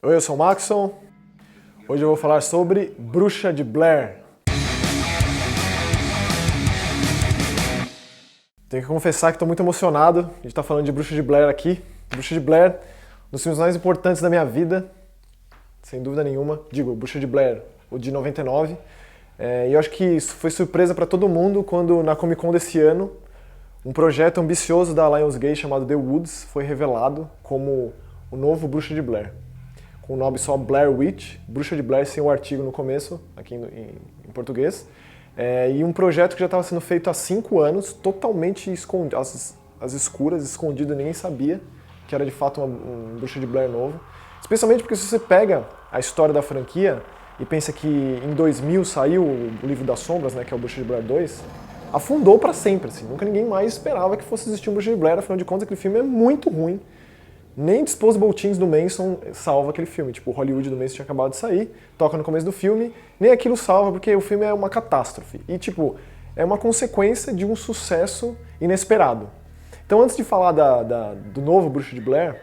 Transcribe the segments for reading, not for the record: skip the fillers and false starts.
Oi, eu sou o Maxon. Hoje eu vou falar sobre Bruxa de Blair. Tenho que confessar que estou muito emocionado. A gente está falando de Bruxa de Blair aqui. Bruxa de Blair, um dos filmes mais importantes da minha vida, sem dúvida nenhuma. Digo, Bruxa de Blair, o de 99. E eu acho que isso foi surpresa para todo mundo quando na Comic Con desse ano um projeto ambicioso da Lionsgate chamado The Woods foi revelado como o novo Bruxa de Blair. Com o nome só Blair Witch, Bruxa de Blair sem o artigo no começo, aqui em português. E um projeto que já estava sendo feito há 5 anos, totalmente escondido, às escuras, escondido, ninguém sabia que era de fato um Bruxa de Blair novo. Especialmente porque se você pega a história da franquia e pensa que em 2000 saiu o Livro das Sombras, né, que é o Bruxa de Blair 2, afundou para sempre, assim. Nunca ninguém mais esperava que fosse existir um Bruxa de Blair, afinal de contas aquele filme é muito ruim. Nem Disposable Teens do Manson salva aquele filme, tipo, o Hollywood do Manson tinha acabado de sair, toca no começo do filme, nem aquilo salva porque o filme é uma catástrofe. E, tipo, é uma consequência de um sucesso inesperado. Então, antes de falar do novo Bruxa de Blair,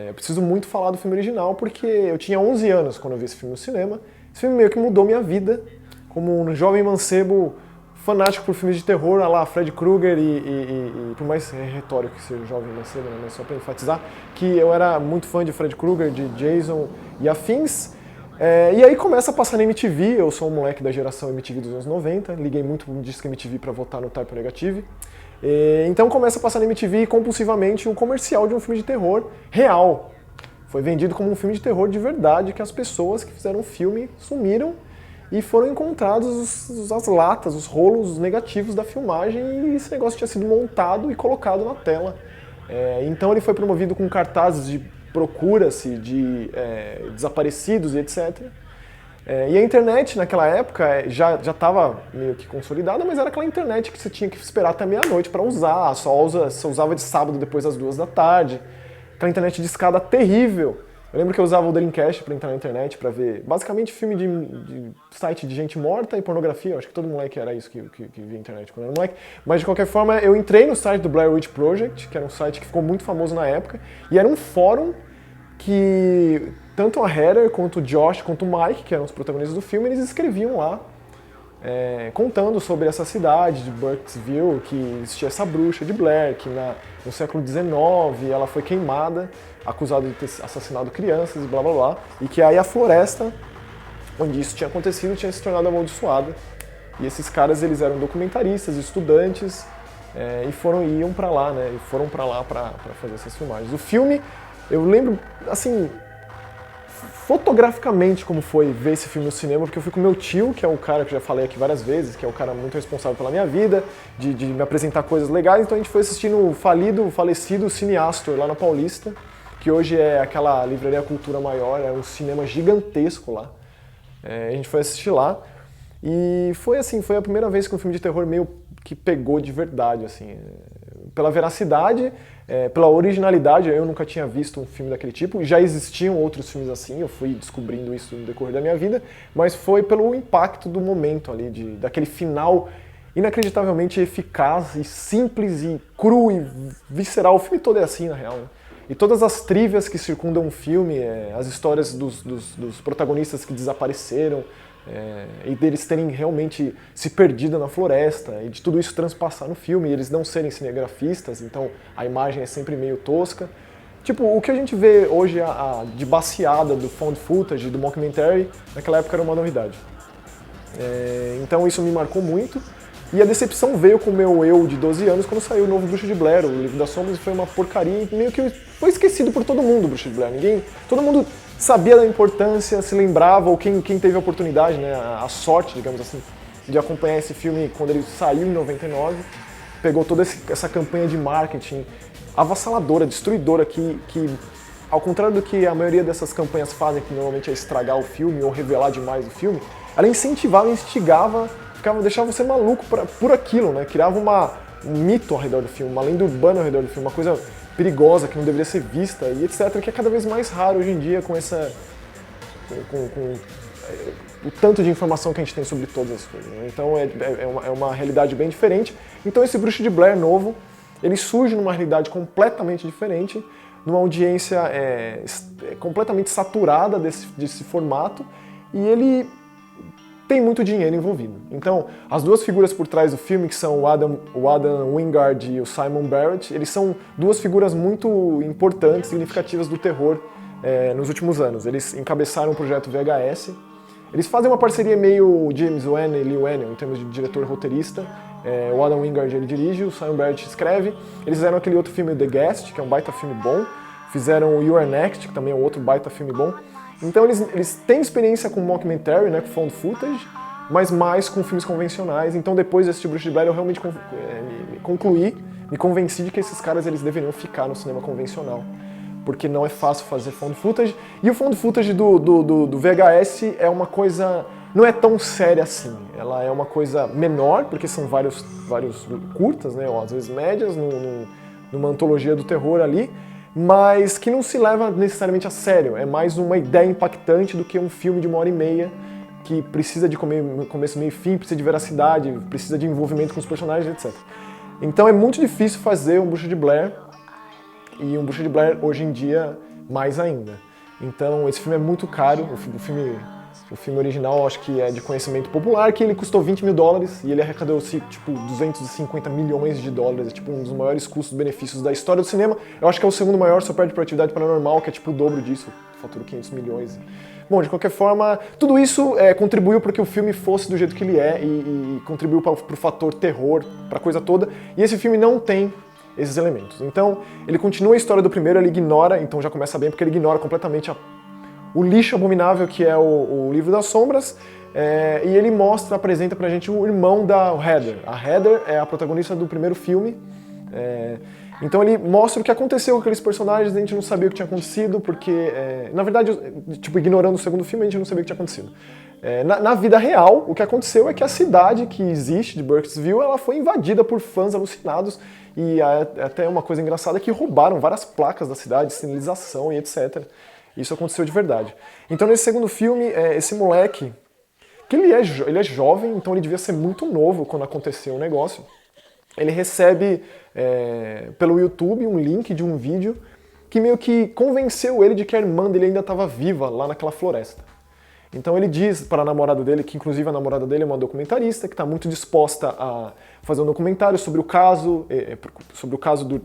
eu preciso muito falar do filme original, porque eu tinha 11 anos quando eu vi esse filme no cinema. Esse filme meio que mudou minha vida, como um jovem mancebo fanático por filmes de terror, a lá Freddy Krueger e por mais retórico que seja o jovem mancebo, né, mas só para enfatizar, que eu era muito fã de Freddy Krueger, de Jason e afins. E aí começa a passar na MTV, eu sou um moleque da geração MTV dos anos 90, liguei muito pro Disque MTV para votar no Type O Negative. Então começa a passar na MTV compulsivamente um comercial de um filme de terror real. Foi vendido como um filme de terror de verdade, que as pessoas que fizeram o filme sumiram e foram encontrados as latas, os rolos negativos da filmagem e esse negócio tinha sido montado e colocado na tela. Então ele foi promovido com cartazes de procura-se, de desaparecidos e etc. E a internet naquela época já estava meio que consolidada, mas era aquela internet que você tinha que esperar até meia-noite para usar, só usava de sábado depois das 2 da tarde. Aquela internet de escada terrível. Eu lembro que eu usava o Dreamcast para entrar na internet para ver basicamente filme de site de gente morta e pornografia. Eu acho que todo moleque era isso que via internet quando era moleque. Mas de qualquer forma, eu entrei no site do Blair Witch Project, que era um site que ficou muito famoso na época, e era um fórum que tanto a Heather, quanto o Josh, quanto o Mike, que eram os protagonistas do filme, eles escreviam lá, contando sobre essa cidade de Burkittsville, que existia essa bruxa de Blair, que no século XIX ela foi queimada, acusada de ter assassinado crianças e blá blá blá, e que aí a floresta onde isso tinha acontecido tinha se tornado amaldiçoada. E esses caras, eles eram documentaristas, estudantes, iam pra lá, né, e foram pra lá pra fazer essas filmagens. O filme, eu lembro, assim, fotograficamente como foi ver esse filme no cinema, porque eu fui com meu tio, que é um cara que eu já falei aqui várias vezes, que é um cara muito responsável pela minha vida, de me apresentar coisas legais, então a gente foi assistindo o falecido Cine Astor lá na Paulista, que hoje é aquela livraria Cultura Maior, é um cinema gigantesco lá. A gente foi assistir lá e foi assim, foi a primeira vez que um filme de terror meio que pegou de verdade, assim, pela veracidade, pela originalidade. Eu nunca tinha visto um filme daquele tipo, já existiam outros filmes assim, eu fui descobrindo isso no decorrer da minha vida, mas foi pelo impacto do momento ali, daquele final inacreditavelmente eficaz e simples e cru e visceral. O filme todo é assim, na real, né? E todas as trívias que circundam o filme, as histórias dos protagonistas que desapareceram, e deles terem realmente se perdido na floresta, e de tudo isso transpassar no filme, e eles não serem cinegrafistas, então a imagem é sempre meio tosca. Tipo, o que a gente vê hoje de baseada do found footage, do mockumentary, naquela época era uma novidade. Então isso me marcou muito. E a decepção veio com o meu eu de 12 anos quando saiu o novo Bruxa de Blair, o Livro das Sombras, foi uma porcaria e meio que foi esquecido por todo mundo, o Bruxa de Blair. Todo mundo sabia da importância, se lembrava, ou quem teve a oportunidade, né, a sorte, digamos assim, de acompanhar esse filme quando ele saiu em 99, pegou toda essa campanha de marketing avassaladora, destruidora, que ao contrário do que a maioria dessas campanhas fazem, que normalmente é estragar o filme ou revelar demais o filme, ela incentivava, instigava, deixava você maluco por aquilo, né? Criava um mito ao redor do filme, uma lenda urbana ao redor do filme, uma coisa perigosa que não deveria ser vista e etc, que é cada vez mais raro hoje em dia com o tanto de informação que a gente tem sobre todas as coisas, né? Então é uma realidade bem diferente. Então esse Bruxa de Blair novo, ele surge numa realidade completamente diferente, numa audiência completamente saturada desse formato, e ele tem muito dinheiro envolvido. Então, as duas figuras por trás do filme, que são o Adam Wingard e o Simon Barrett, eles são duas figuras muito importantes, significativas do terror nos últimos anos. Eles encabeçaram o projeto VHS. Eles fazem uma parceria meio James Wan e Lee Whannell, em termos de diretor e roteirista. O Adam Wingard ele dirige, o Simon Barrett escreve. Eles fizeram aquele outro filme The Guest, que é um baita filme bom. Fizeram o You Are Next, que também é um outro baita filme bom. Então eles têm experiência com mockumentary, né, com found footage, mas mais com filmes convencionais. Então depois desse Bruxa de Blair eu realmente me convenci de que esses caras eles deveriam ficar no cinema convencional, porque não é fácil fazer found footage. E o found footage do VHS é uma coisa, não é tão séria assim. Ela é uma coisa menor, porque são vários curtas, né, ou às vezes médias, numa antologia do terror ali, mas que não se leva necessariamente a sério. É mais uma ideia impactante do que um filme de 1h30 que precisa de começo, meio e fim, precisa de veracidade, precisa de envolvimento com os personagens, etc. Então é muito difícil fazer um Bruxa de Blair, e um Bruxa de Blair hoje em dia mais ainda. Então esse filme é muito caro. O filme original acho que é de conhecimento popular, que ele custou $20 mil e ele arrecadou tipo $250 milhões, é tipo um dos maiores custos-benefícios da história do cinema. Eu acho que é o segundo maior, só perde para Atividade Paranormal, que é tipo o dobro disso, faturou 500 milhões. Bom, de qualquer forma, tudo isso contribuiu para que o filme fosse do jeito que ele é e contribuiu para o fator terror, para a coisa toda. E esse filme não tem esses elementos. Então, ele continua a história do primeiro, ele ignora, então já começa bem, porque ele ignora completamente o lixo abominável que é o Livro das Sombras, e ele apresenta pra gente o irmão da Heather. A Heather é a protagonista do primeiro filme, então ele mostra o que aconteceu com aqueles personagens, a gente não sabia o que tinha acontecido, porque, na verdade, tipo, ignorando o segundo filme, a gente não sabia o que tinha acontecido. Na vida real, o que aconteceu é que a cidade que existe de Burkittsville, ela foi invadida por fãs alucinados, e até uma coisa engraçada é que roubaram várias placas da cidade, sinalização e etc. Isso aconteceu de verdade. Então nesse segundo filme, esse moleque, que ele é jovem, então ele devia ser muito novo quando aconteceu o negócio, ele recebe pelo YouTube um link de um vídeo que meio que convenceu ele de que a irmã dele ainda estava viva lá naquela floresta. Então ele diz para a namorada dele, que inclusive a namorada dele é uma documentarista, que está muito disposta a fazer um documentário sobre o caso,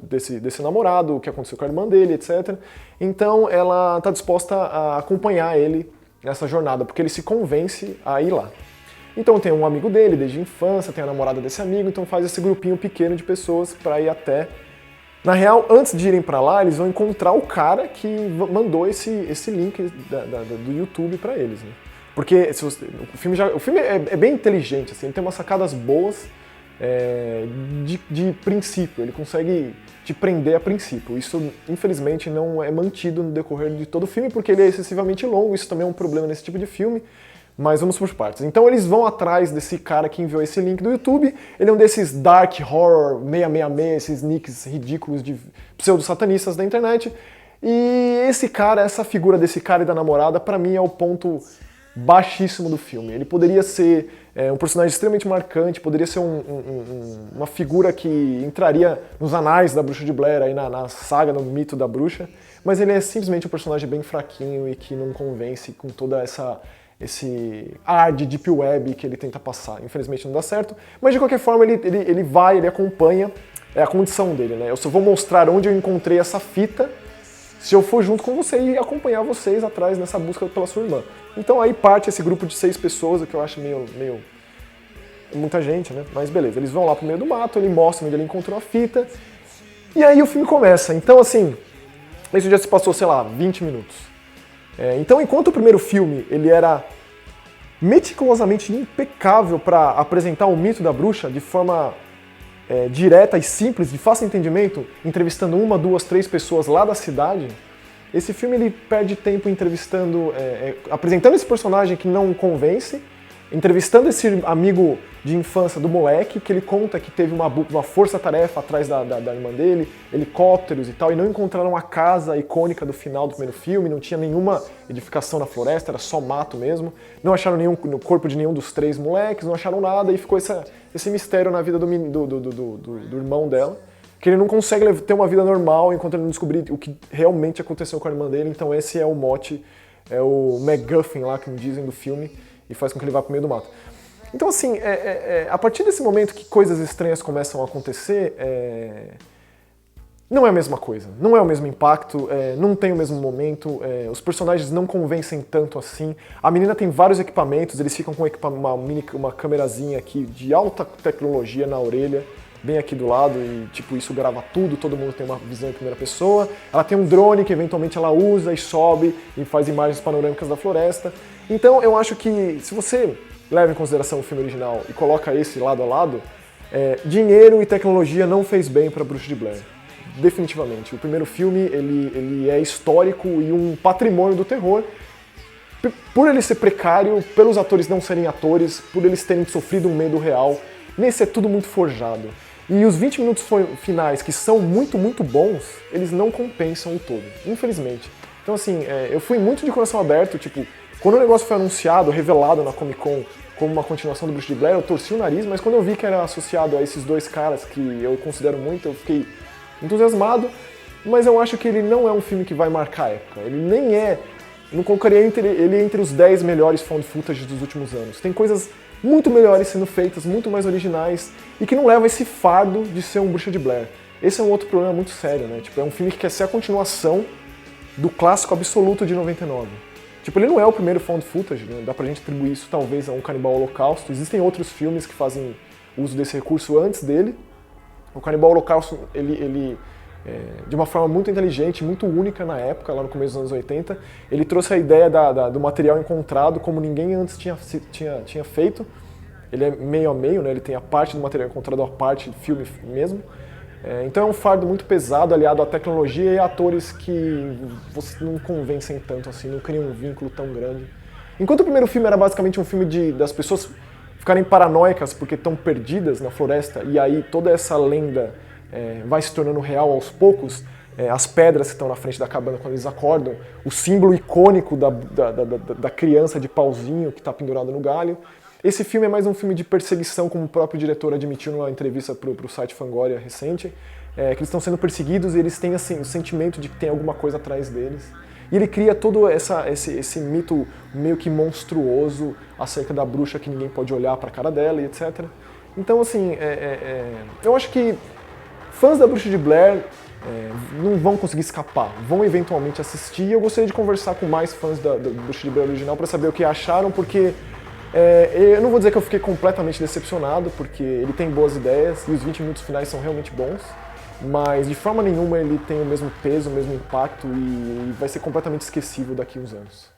desse namorado, o que aconteceu com a irmã dele, etc. Então ela está disposta a acompanhar ele nessa jornada, porque ele se convence a ir lá. Então tem um amigo dele desde a infância, tem a namorada desse amigo, então faz esse grupinho pequeno de pessoas para ir até... Na real, antes de irem pra lá, eles vão encontrar o cara que mandou esse link do YouTube pra eles, né? Porque o filme é bem inteligente, assim, ele tem umas sacadas boas de princípio, ele consegue te prender a princípio. Isso, infelizmente, não é mantido no decorrer de todo o filme, porque ele é excessivamente longo, isso também é um problema nesse tipo de filme. Mas vamos por partes. Então eles vão atrás desse cara que enviou esse link do YouTube. Ele é um desses dark horror 666, esses nicks ridículos de pseudo-satanistas da internet. E esse cara, essa figura desse cara e da namorada, pra mim é o ponto baixíssimo do filme. Ele poderia ser um personagem extremamente marcante, poderia ser uma figura que entraria nos anais da Bruxa de Blair, aí na saga, no mito da bruxa. Mas ele é simplesmente um personagem bem fraquinho e que não convence com toda esse ar de deep web que ele tenta passar. Infelizmente não dá certo, mas de qualquer forma ele acompanha, é a condição dele, né? Eu só vou mostrar onde eu encontrei essa fita se eu for junto com você e acompanhar vocês atrás nessa busca pela sua irmã. Então aí parte esse grupo de 6 pessoas, que eu acho meio muita gente, né? Mas beleza, eles vão lá pro meio do mato, ele mostra onde ele encontrou a fita, e aí o filme começa. Então assim, isso já se passou, sei lá, 20 minutos. Então, enquanto o primeiro filme ele era meticulosamente impecável para apresentar o mito da bruxa de forma direta e simples, de fácil entendimento, entrevistando 1, 2, 3 pessoas lá da cidade, esse filme ele perde tempo apresentando esse personagem que não convence, entrevistando esse amigo de infância do moleque, que ele conta que teve uma força-tarefa atrás da irmã dele, helicópteros e tal, e não encontraram a casa icônica do final do primeiro filme, não tinha nenhuma edificação na floresta, era só mato mesmo, não acharam no corpo de nenhum dos 3 moleques, não acharam nada, e ficou esse mistério na vida do irmão dela, que ele não consegue ter uma vida normal enquanto ele não descobrir o que realmente aconteceu com a irmã dele. Então esse é o mote, é o MacGuffin lá, que me dizem, do filme, e faz com que ele vá pro meio do mato. Então assim, a partir desse momento que coisas estranhas começam a acontecer, não é a mesma coisa, não é o mesmo impacto, não tem o mesmo momento, os personagens não convencem tanto assim. A menina tem vários equipamentos, eles ficam com uma câmerazinha aqui de alta tecnologia na orelha, bem aqui do lado, e tipo, isso grava tudo, todo mundo tem uma visão em primeira pessoa. Ela tem um drone que eventualmente ela usa e sobe e faz imagens panorâmicas da floresta. Então eu acho que se você leva em consideração o filme original e coloca esse lado a lado, dinheiro e tecnologia não fez bem para Bruxa de Blair. Definitivamente. O primeiro filme, ele é histórico e um patrimônio do terror. Por ele ser precário, pelos atores não serem atores, por eles terem sofrido um medo real, nesse é tudo muito forjado. E os 20 minutos finais, que são muito, muito bons, eles não compensam o todo, infelizmente. Então assim, eu fui muito de coração aberto, tipo, quando o negócio foi anunciado, revelado na Comic Con como uma continuação do Bruxa de Blair, eu torci o nariz, mas quando eu vi que era associado a esses dois caras que eu considero muito, eu fiquei entusiasmado, mas eu acho que ele não é um filme que vai marcar a época. Ele nem é, não colocaria ele entre os 10 melhores found footage dos últimos anos. Tem coisas muito melhores sendo feitas, muito mais originais, e que não leva esse fardo de ser um Bruxa de Blair. Esse é um outro problema muito sério, né? Tipo, é um filme que quer ser a continuação do clássico absoluto de 99. Tipo, ele não é o primeiro found footage, né? Dá pra gente atribuir isso talvez a um Canibal Holocausto. Existem outros filmes que fazem uso desse recurso antes dele. O Canibal Holocausto, ele de uma forma muito inteligente, muito única na época, lá no começo dos anos 80, ele trouxe a ideia do material encontrado como ninguém antes tinha feito. Ele é meio a meio, né? Ele tem a parte do material encontrado, a parte do filme mesmo. Então é um fardo muito pesado, aliado à tecnologia e a atores que você não convencem tanto assim, não criam um vínculo tão grande. Enquanto o primeiro filme era basicamente um filme das pessoas ficarem paranoicas porque estão perdidas na floresta, e aí toda essa lenda vai se tornando real aos poucos, as pedras que estão na frente da cabana quando eles acordam, o símbolo icônico da criança de pauzinho que está pendurado no galho. Esse filme é mais um filme de perseguição, como o próprio diretor admitiu numa entrevista para o site Fangoria recente, que eles estão sendo perseguidos e eles têm assim, o sentimento de que tem alguma coisa atrás deles. E ele cria todo esse mito meio que monstruoso acerca da bruxa que ninguém pode olhar para a cara dela e etc. Então, assim, eu acho que fãs da Bruxa de Blair não vão conseguir escapar, vão eventualmente assistir. E eu gostaria de conversar com mais fãs da Bruxa de Blair original para saber o que acharam, porque eu não vou dizer que eu fiquei completamente decepcionado, porque ele tem boas ideias e os 20 minutos finais são realmente bons, mas de forma nenhuma ele tem o mesmo peso, o mesmo impacto e vai ser completamente esquecível daqui a uns anos.